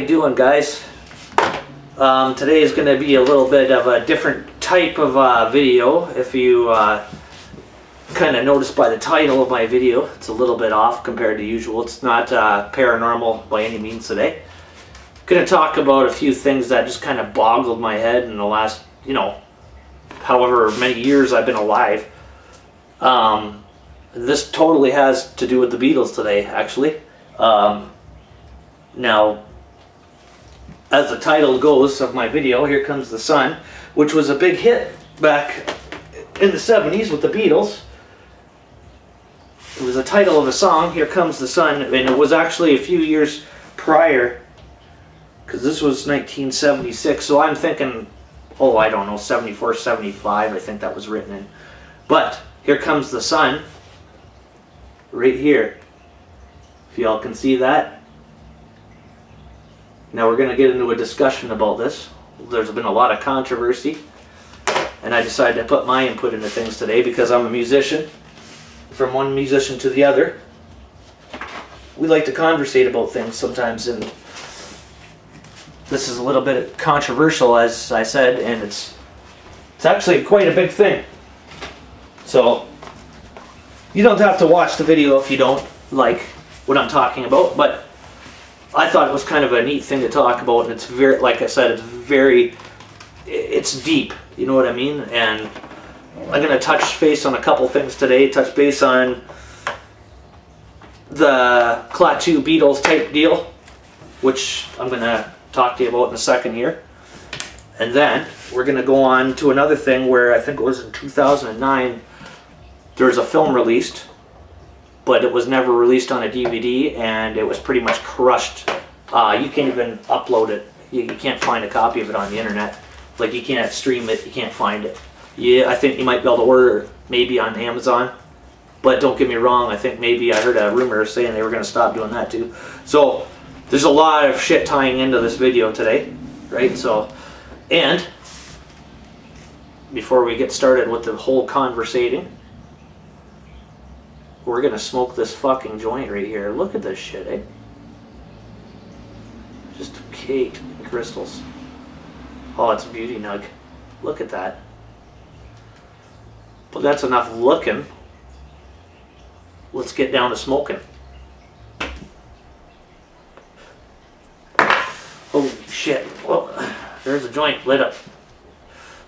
you doing, guys? Today is going to be a little bit of a different type of video. If you kind of noticed by the title of my video, it's a little bit off compared to usual. It's not paranormal by any means today. I'm going to talk about a few things that just kind of boggled my head in the last, however many years I've been alive. This totally has to do with the Beatles today, actually. Now, as the title goes of my video, Here Comes the Sun, which was a big hit back in the 70s with the Beatles. It was the title of a song, Here Comes the Sun, and it was actually a few years prior, because this was 1976, so I'm thinking, oh, I don't know, 74, 75, I think that was written in. But, Here Comes the Sun, right here, if y'all can see that. Now we're going to get into a discussion about this. There's been a lot of controversy, and I decided to put my input into things today because I'm a musician. From one musician to the other, we like to conversate about things sometimes, and this is a little bit controversial, as I said, and it's actually quite a big thing. So you don't have to watch the video if you don't like what I'm talking about, but I thought it was kind of a neat thing to talk about, and it's very, like I said, it's deep, you know what I mean? And I'm going to touch base on a couple things today, touch base on the Klaatu Beatles type deal, which I'm going to talk to you about in a second here. And then we're going to go on to another thing where I think it was in 2009, there was a film released, but it was never released on a DVD, and it was pretty much crushed. You can't even upload it. You can't find a copy of it on the internet. Like, you can't stream it, you can't find it. Yeah, I think you might be able to order it maybe on Amazon, but don't get me wrong, I think maybe I heard a rumor saying they were going to stop doing that too. So there's a lot of shit tying into this video today, right? So, and before we get started with the whole conversating, we're gonna smoke this fucking joint right here. Look at this shit, eh? Just caked in crystals. Oh, it's a beauty nug. Look at that. But that's enough looking. Let's get down to smoking. Holy shit. Well, there's a joint lit up.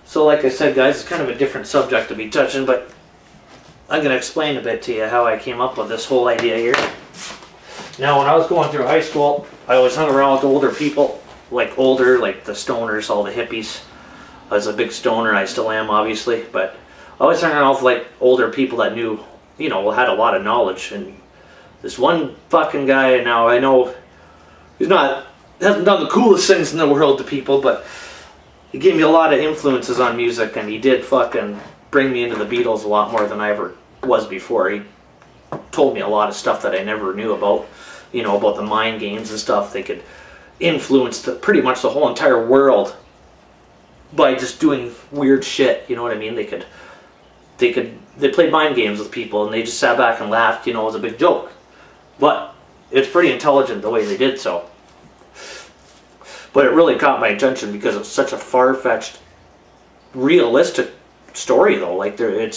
So like I said, guys, it's kind of a different subject to be touching, but I'm going to explain a bit to you how I came up with this whole idea here. Now, when I was going through high school, I always hung around with older people, like the stoners, all the hippies. I was a big stoner, I still am, obviously, but I always hung around with like older people that knew, had a lot of knowledge. And this one fucking guy, now I know hasn't done the coolest things in the world to people, but he gave me a lot of influences on music, and he did fucking bring me into the Beatles a lot more than I ever was before. He told me a lot of stuff that I never knew about, about the mind games and stuff. They could influence pretty much the whole entire world by just doing weird shit, you know what I mean? They played mind games with people, and they just sat back and laughed, it was a big joke. But it's pretty intelligent the way they did so. But it really caught my attention because it's such a far-fetched, realistic story, though. Like, a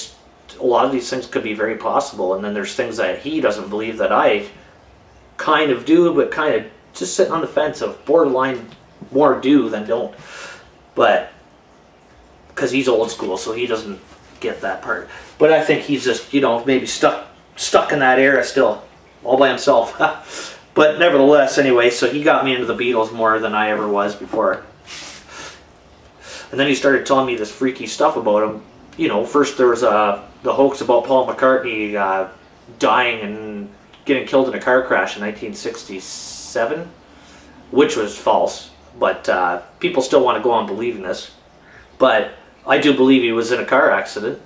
lot of these things could be very possible, and then there's things that he doesn't believe that I kind of do, but kind of just sitting on the fence of borderline more do than don't. But because he's old school, so he doesn't get that part. But I think he's just, maybe stuck in that era still, all by himself. But nevertheless, anyway, so he got me into the Beatles more than I ever was before. And then he started telling me this freaky stuff about him. First there was the hoax about Paul McCartney dying and getting killed in a car crash in 1967, which was false. But people still want to go on believing this. But I do believe he was in a car accident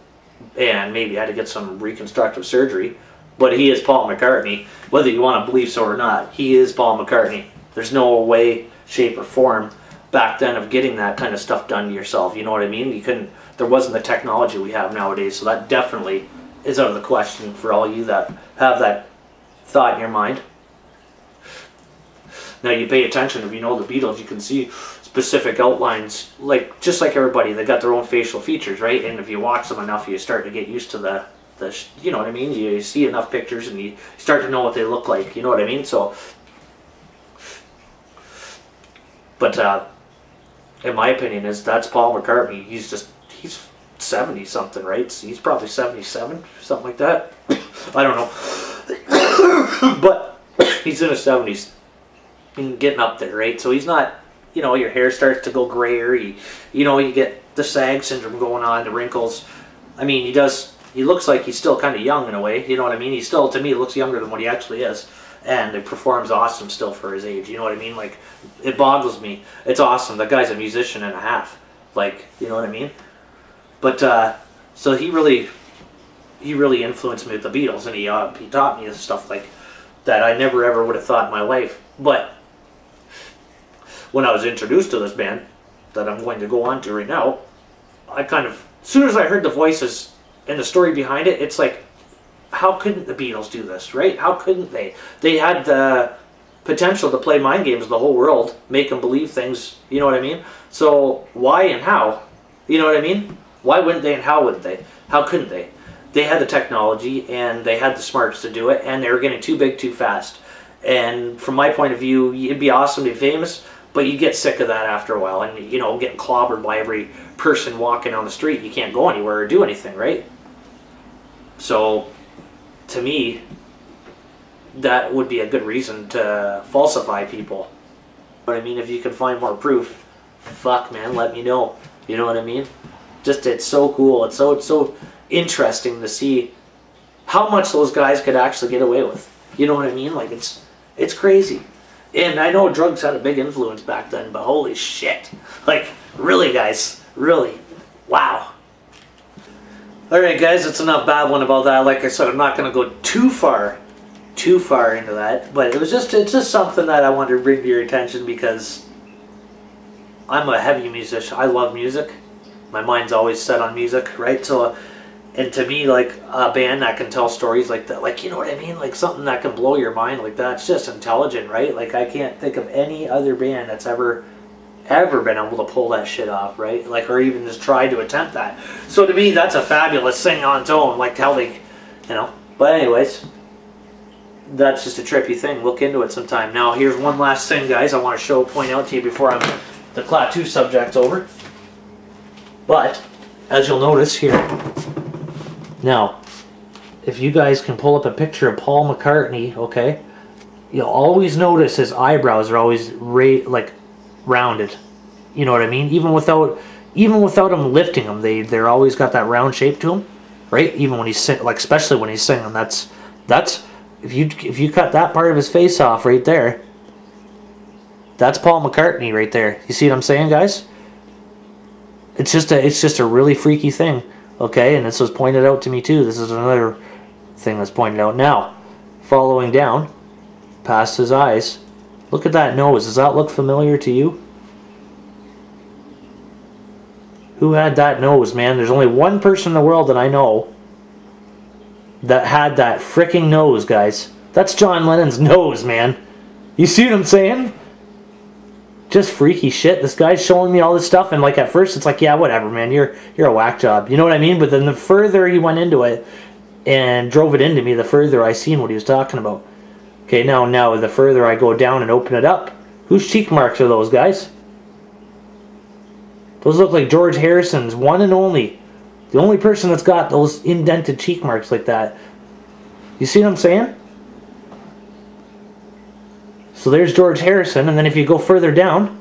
and maybe had to get some reconstructive surgery. But he is Paul McCartney, whether you want to believe so or not. He is Paul McCartney. There's no way, shape, or form back then of getting that kind of stuff done to yourself. You know what I mean? There wasn't the technology we have nowadays, so that definitely is out of the question for all you that have that thought in your mind. Now you pay attention, if you know the Beatles, you can see specific outlines, like just like everybody, they got their own facial features, right? And if you watch them enough, you start to get used to the you know what I mean? You see enough pictures and you start to know what they look like, you know what I mean? So, but in my opinion, that's Paul McCartney. He's 70 something, right? So he's probably 77, something like that. I don't know, but he's in his 70s and getting up there, right? So he's not, you know, your hair starts to go grayer. You know, you get the sag syndrome going on, the wrinkles. I mean, he looks like he's still kind of young in a way, you know what I mean? He still, to me, looks younger than what he actually is. And it performs awesome still for his age, you know what I mean? Like, it boggles me. It's awesome. That guy's a musician and a half. Like, you know what I mean? But, so he really influenced me with the Beatles, and he taught me stuff like that I never ever would have thought in my life. But when I was introduced to this band that I'm going to go on to right now, I kind of, as soon as I heard the voices and the story behind it, it's like, how couldn't the Beatles do this, right? How couldn't they? They had the potential to play mind games with the whole world, make them believe things, you know what I mean? So why and how? You know what I mean? Why wouldn't they and how wouldn't they? How couldn't they? They had the technology and they had the smarts to do it, and they were getting too big too fast. And from my point of view, it'd be awesome to be famous, but you get sick of that after a while, and you know, getting clobbered by every person walking on the street. You can't go anywhere or do anything, right? So, to me, that would be a good reason to falsify people. But I mean, if you can find more proof, fuck man, let me know. You know what I mean? Just, it's so cool. It's so interesting to see how much those guys could actually get away with. You know what I mean? Like, it's crazy. And I know drugs had a big influence back then, but holy shit. Like, really guys, really. Wow. Alright guys, it's enough babbling about that. Like I said, I'm not going to go too far into that. But it's just something that I wanted to bring to your attention because I'm a heavy musician. I love music. My mind's always set on music, right? So, and to me, like, a band that can tell stories like that, like, you know what I mean? Like, something that can blow your mind like that, it's just intelligent, right? Like, I can't think of any other band that's ever been able to pull that shit off, right? Like, or even just try to attempt that. So to me, that's a fabulous thing on its own, like how they, you know. But anyways, that's just a trippy thing. Look into it sometime. Now, here's one last thing, guys, I want to point out to you before the Klaatu subject's over. But, as you'll notice here, now, if you guys can pull up a picture of Paul McCartney, okay, you'll always notice his eyebrows are always like rounded. You know what I mean? Even without him lifting them, they're always got that round shape to them, right? Even when he's like, especially when he's singing, that's if you cut that part of his face off right there, that's Paul McCartney right there. You see what I'm saying, guys? It's just a really freaky thing, okay? And this was pointed out to me too. This is another thing that's pointed out. Now, following down past his eyes, look at that nose. Does that look familiar to you? Who had that nose, man? There's only one person in the world that I know that had that freaking nose, guys. That's John Lennon's nose, man. You see what I'm saying? Just freaky shit. This guy's showing me all this stuff, and like at first it's like, yeah, whatever, man, you're a whack job. You know what I mean? But then the further he went into it and drove it into me, the further I seen what he was talking about. Okay, now the further I go down and open it up, whose cheek marks are those, guys? Those look like George Harrison's, one and only. The only person that's got those indented cheek marks like that. You see what I'm saying? So there's George Harrison, and then if you go further down,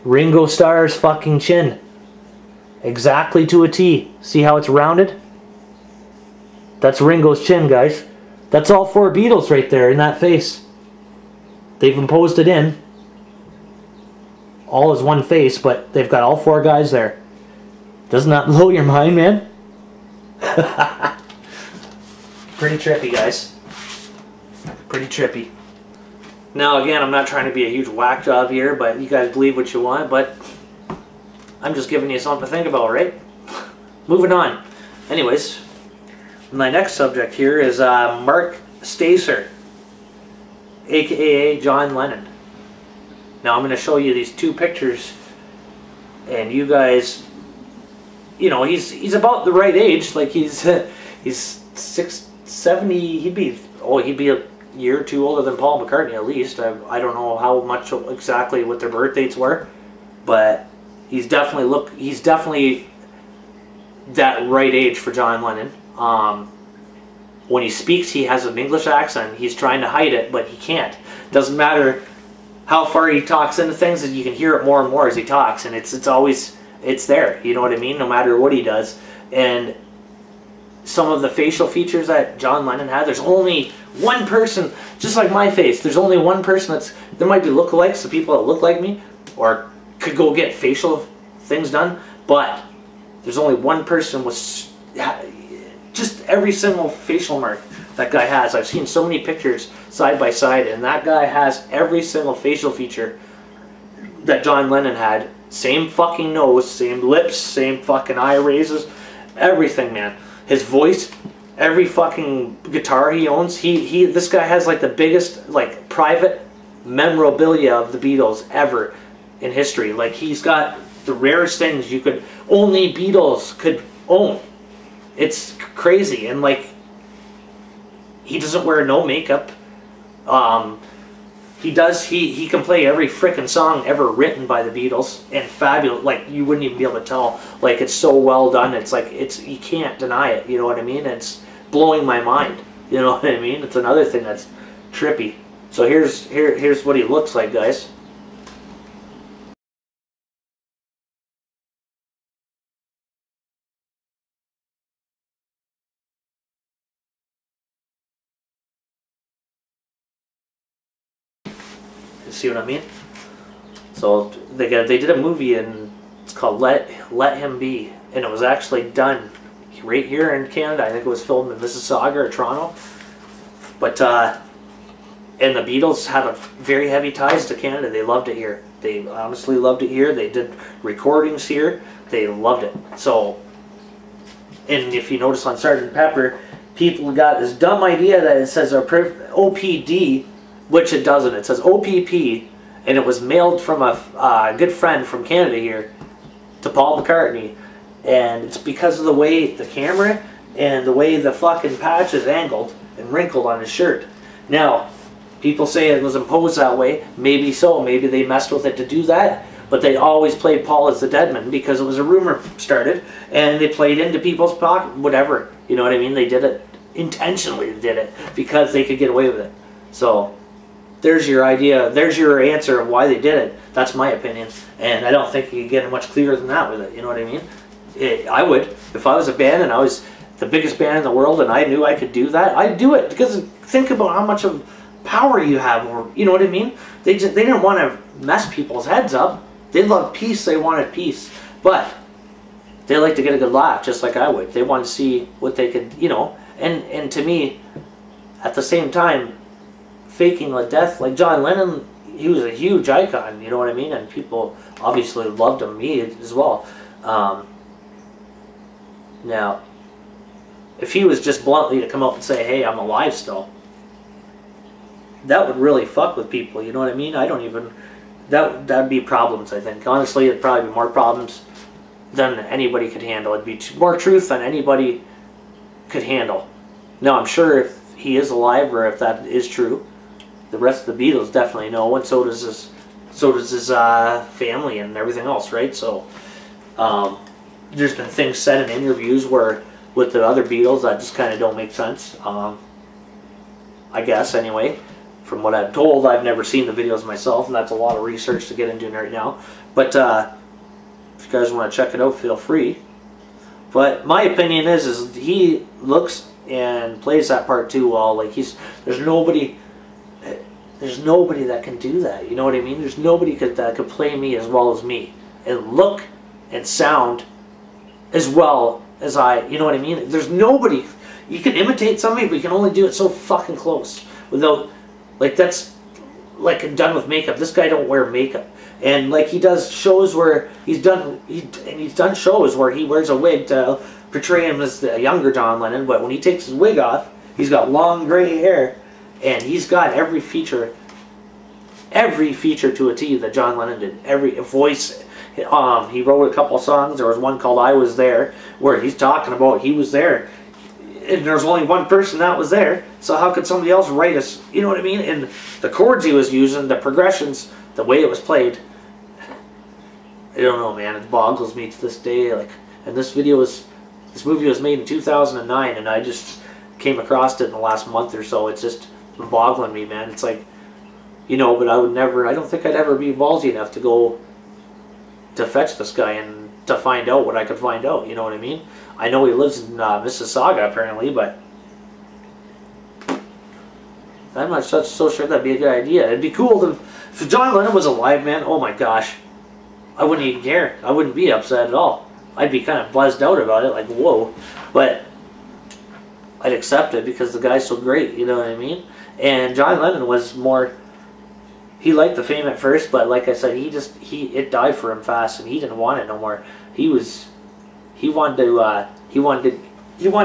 Ringo Starr's fucking chin. Exactly to a T. See how it's rounded? That's Ringo's chin, guys. That's all four Beatles right there in that face. They've imposed it in. All as one face, but they've got all four guys there. Doesn't that blow your mind, man? Pretty trippy, guys. Pretty trippy. Now, again, I'm not trying to be a huge whack job here, but you guys believe what you want, but I'm just giving you something to think about, right? Moving on. Anyways, my next subject here is Mark Stacer. aka John Lennon. Now I'm going to show you these two pictures, and you guys, you know, he's about the right age. Like he's 70. He'd be a year or two older than Paul McCartney at least. I don't know how much exactly what their birth dates were, but he's definitely that right age for John Lennon. When he speaks, he has an English accent. He's trying to hide it, but he can't. Doesn't matter how far he talks into things, and you can hear it more and more as he talks, and it's always there. You know what I mean? No matter what he does. And some of the facial features that John Lennon had, there's only one person, just like my face, there's only one person there might be lookalikes, the people that look like me, or could go get facial things done, but there's only one person with just every single facial mark that guy has. I've seen so many pictures side by side, and that guy has every single facial feature that John Lennon had. Same fucking nose, same lips, same fucking eye raises, everything, man. His voice, every fucking guitar he owns. This guy has like the biggest like private memorabilia of the Beatles ever in history. Like he's got the rarest things only Beatles could own. It's crazy. And like he doesn't wear no makeup. He can play every frickin' song ever written by the Beatles, and fabulous. Like you wouldn't even be able to tell. Like it's so well done. It's like you can't deny it. You know what I mean? It's blowing my mind. You know what I mean? It's another thing that's trippy. So here's what he looks like, guys. See what I mean? So they did a movie, and it's called Let Him Be, and it was actually done right here in Canada. I think it was filmed in Mississauga or Toronto. But and the Beatles had a very heavy ties to Canada. They loved it here. They honestly loved it here. They did recordings here. They loved it. So, and if you notice on Sgt. Pepper, people got this dumb idea that it says OPD. Which it doesn't. It says OPP, and it was mailed from a good friend from Canada here to Paul McCartney, and it's because of the way the camera and the way the fucking patch is angled and wrinkled on his shirt. Now, people say it was imposed that way. Maybe so. Maybe they messed with it to do that, but they always played Paul as the dead man because it was a rumor started, and they played into people's pocket, whatever. You know what I mean? They did it intentionally. They did it because they could get away with it. So there's your idea. There's your answer of why they did it. That's my opinion, and I don't think you can get much clearer than that with it. You know what I mean? I would. If I was a band and I was the biggest band in the world and I knew I could do that, I'd do it. Because think about how much of power you have, or you know what I mean? They didn't want to mess people's heads up. They loved peace. They wanted peace, but they like to get a good laugh, just like I would. They want to see what they could, you know. And to me, at the same time, faking a death like John Lennon, he was a huge icon, you know what I mean? And people obviously loved him, me as well. Now, if he was just bluntly to come out and say, hey, I'm alive still, that would really fuck with people, you know what I mean? I don't even, that'd be problems, I think. Honestly, it'd probably be more problems than anybody could handle. It'd be more truth than anybody could handle. Now, I'm sure if he is alive, or if that is true, the rest of the Beatles definitely know, and so does his family and everything else, right? So there's been things said in interviews where with the other Beatles that just kind of don't make sense. I guess anyway, from what I'm told, I've never seen the videos myself, and that's a lot of research to get into right now. But if you guys want to check it out, feel free. But my opinion is he looks and plays that part too well. Like there's nobody that can do that. You know what I mean? There's nobody that could play me as well as me, and look and sound as well as I. You know what I mean? There's nobody. You can imitate somebody, but you can only do it so fucking close without, like, that's like done with makeup. This guy don't wear makeup, and like he does shows where he's done shows where he wears a wig to portray him as the younger John Lennon, but when he takes his wig off, he's got long gray hair, and he's got every feature to a T that John Lennon did. Every voice. He wrote a couple songs. There was one called "I Was There," where he's talking about he was there, and there's only one person that was there. So how could somebody else write us? You know what I mean? And the chords he was using, the progressions, the way it was played. I don't know, man. It boggles me to this day. Like, and this movie was made in 2009, and I just came across it in the last month or so. It's just boggling me, man. It's like, you know, but I don't think I'd ever be ballsy enough to go to fetch this guy and to find out what I could find out, you know what I mean? I know he lives in Mississauga apparently, but I'm not so sure that'd be a good idea. It'd be cool to, if John Lennon was alive, man, oh my gosh, I wouldn't even care. I wouldn't be upset at all. I'd be kind of buzzed out about it, like, whoa, but I'd accept it because the guy's so great, you know what I mean? And John Lennon was more, he liked the fame at first, but like I said, it died for him fast, and he didn't want it no more. He wanted to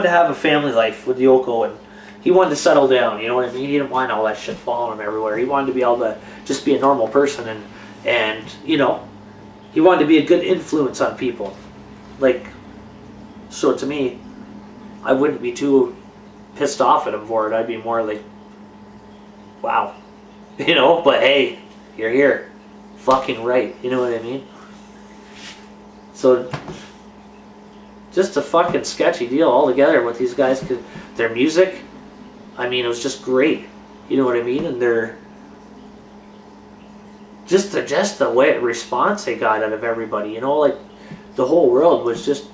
have a family life with Yoko, and he wanted to settle down. You know what I mean? He didn't want all that shit following him everywhere. He wanted to be able to just be a normal person, and you know, he wanted to be a good influence on people. Like, so to me, I wouldn't be too pissed off at him for it. I'd be more like, wow. You know, but hey, you're here. Fucking right. You know what I mean? So, just a fucking sketchy deal altogether with these guys. Their music, I mean, it was just great. You know what I mean? And their just the way response they got out of everybody. You know, like the whole world was just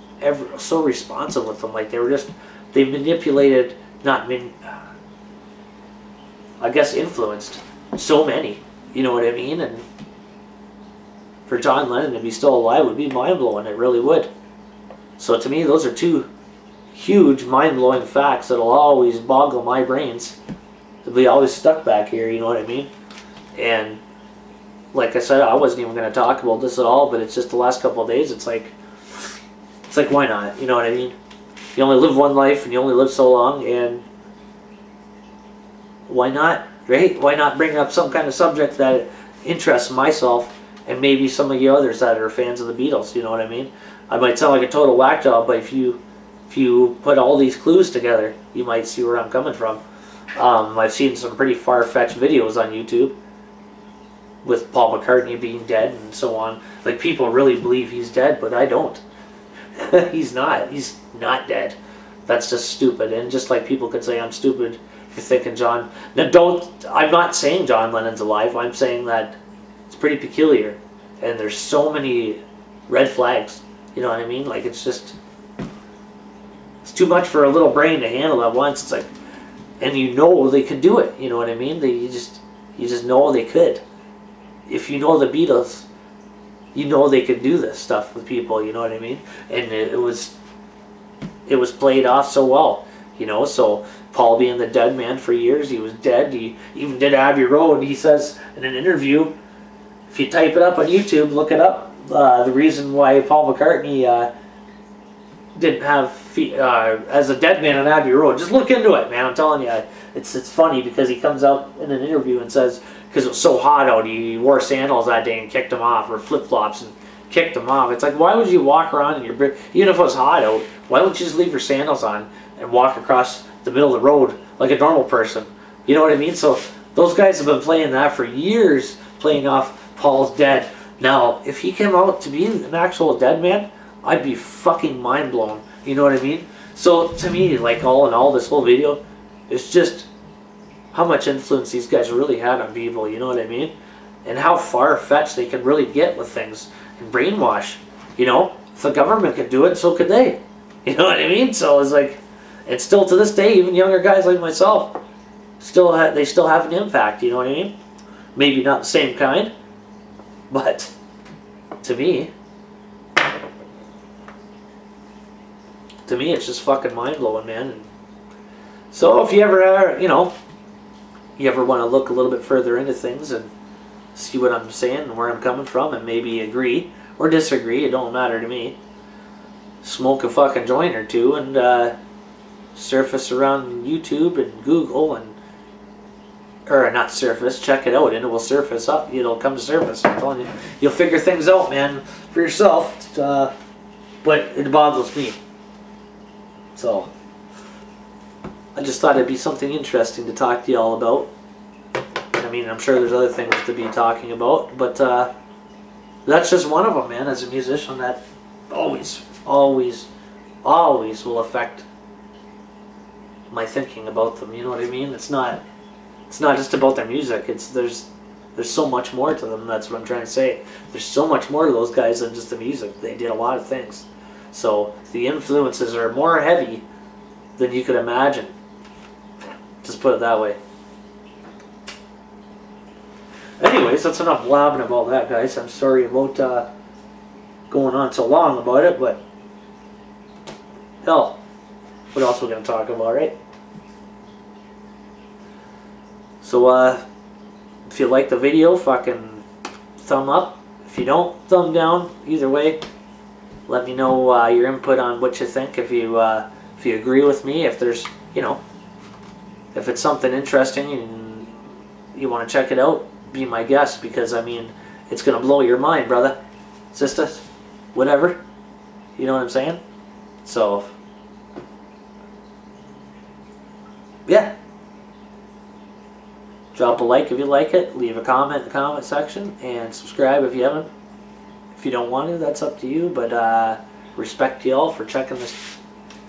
so responsive with them. Like they manipulated, I guess influenced so many, you know what I mean? And for John Lennon to be still alive would be mind-blowing. It really would. So to me, those are two huge mind-blowing facts that'll always boggle my brains. They'll be always stuck back here, you know what I mean? And like I said, I wasn't even going to talk about this at all, but it's just the last couple of days, it's like why not, you know what I mean? You only live one life and you only live so long, and why not? Right? Why not bring up some kind of subject that interests myself and maybe some of you others that are fans of the Beatles, you know what I mean? I might sound like a total whack job, but if you put all these clues together, you might see where I'm coming from. I've seen some pretty far-fetched videos on YouTube with Paul McCartney being dead and so on. Like, people really believe he's dead, but I don't. He's not. He's not dead. That's just stupid. And just like people could say I'm stupid for thinking John... Now, I'm not saying John Lennon's alive. I'm saying that it's pretty peculiar. And there's so many red flags. You know what I mean? Like, it's just... It's too much for a little brain to handle at once. It's like... And you know they could do it. You know what I mean? You just know they could. If you know the Beatles, you know they could do this stuff with people. You know what I mean? And it was played off so well. You know, so Paul being the dead man for years, he was dead. He even did Abbey Road. He says in an interview, if you type it up on YouTube, look it up, the reason why Paul McCartney didn't have as a dead man on Abbey Road. Just look into it, man. I'm telling you, it's funny because he comes out in an interview and says, because it was so hot out, he wore sandals that day and kicked them off, or flip-flops and kicked them off. It's like, why would you walk around in your... Even if it was hot out, why wouldn't you just leave your sandals on and walk across the middle of the road like a normal person? You know what I mean? So those guys have been playing that for years, playing off Paul's dead. Now, if he came out to be an actual dead man, I'd be fucking mind blown. You know what I mean? So to me, like, all in all, this whole video is just how much influence these guys really had on people. You know what I mean? And how far-fetched they can really get with things and brainwash. You know, if the government could do it, so could they. You know what I mean? So it's like, and still to this day, even younger guys like myself, they still have an impact. You know what I mean? Maybe not the same kind, but to me, it's just fucking mind-blowing, man. And so if you ever, you ever want to look a little bit further into things and see what I'm saying and where I'm coming from and maybe agree or disagree, it don't matter to me. Smoke a fucking joint or two and surface around YouTube and Google and or not surface, check it out, and it will surface up. It'll come to surface. I'm telling you, you'll figure things out, man, for yourself. But it boggles me. So I just thought it'd be something interesting to talk to y'all about. I mean, I'm sure there's other things to be talking about, but that's just one of them, man. As a musician, that always will affect my thinking about them. You know what I mean? It's not just about their music. There's so much more to them. That's what I'm trying to say. There's so much more to those guys than just the music. They did a lot of things. So the influences are more heavy than you could imagine. Just put it that way. Anyways, that's enough blabbing about that, guys. I'm sorry about going on so long about it, but hell, what else are we going to talk about, right? So, if you like the video, fucking thumb up. If you don't, thumb down. Either way, let me know your input on what you think. If you agree with me, if there's, you know, if it's something interesting and you want to check it out, be my guest, because I mean, it's gonna blow your mind, brother, sisters, whatever. You know what I'm saying? So, yeah. Drop a like if you like it. Leave a comment in the comment section, and subscribe if you haven't. If you don't want to, that's up to you. But respect y'all for checking this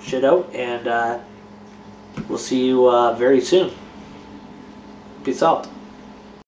shit out, and we'll see you very soon. Peace out.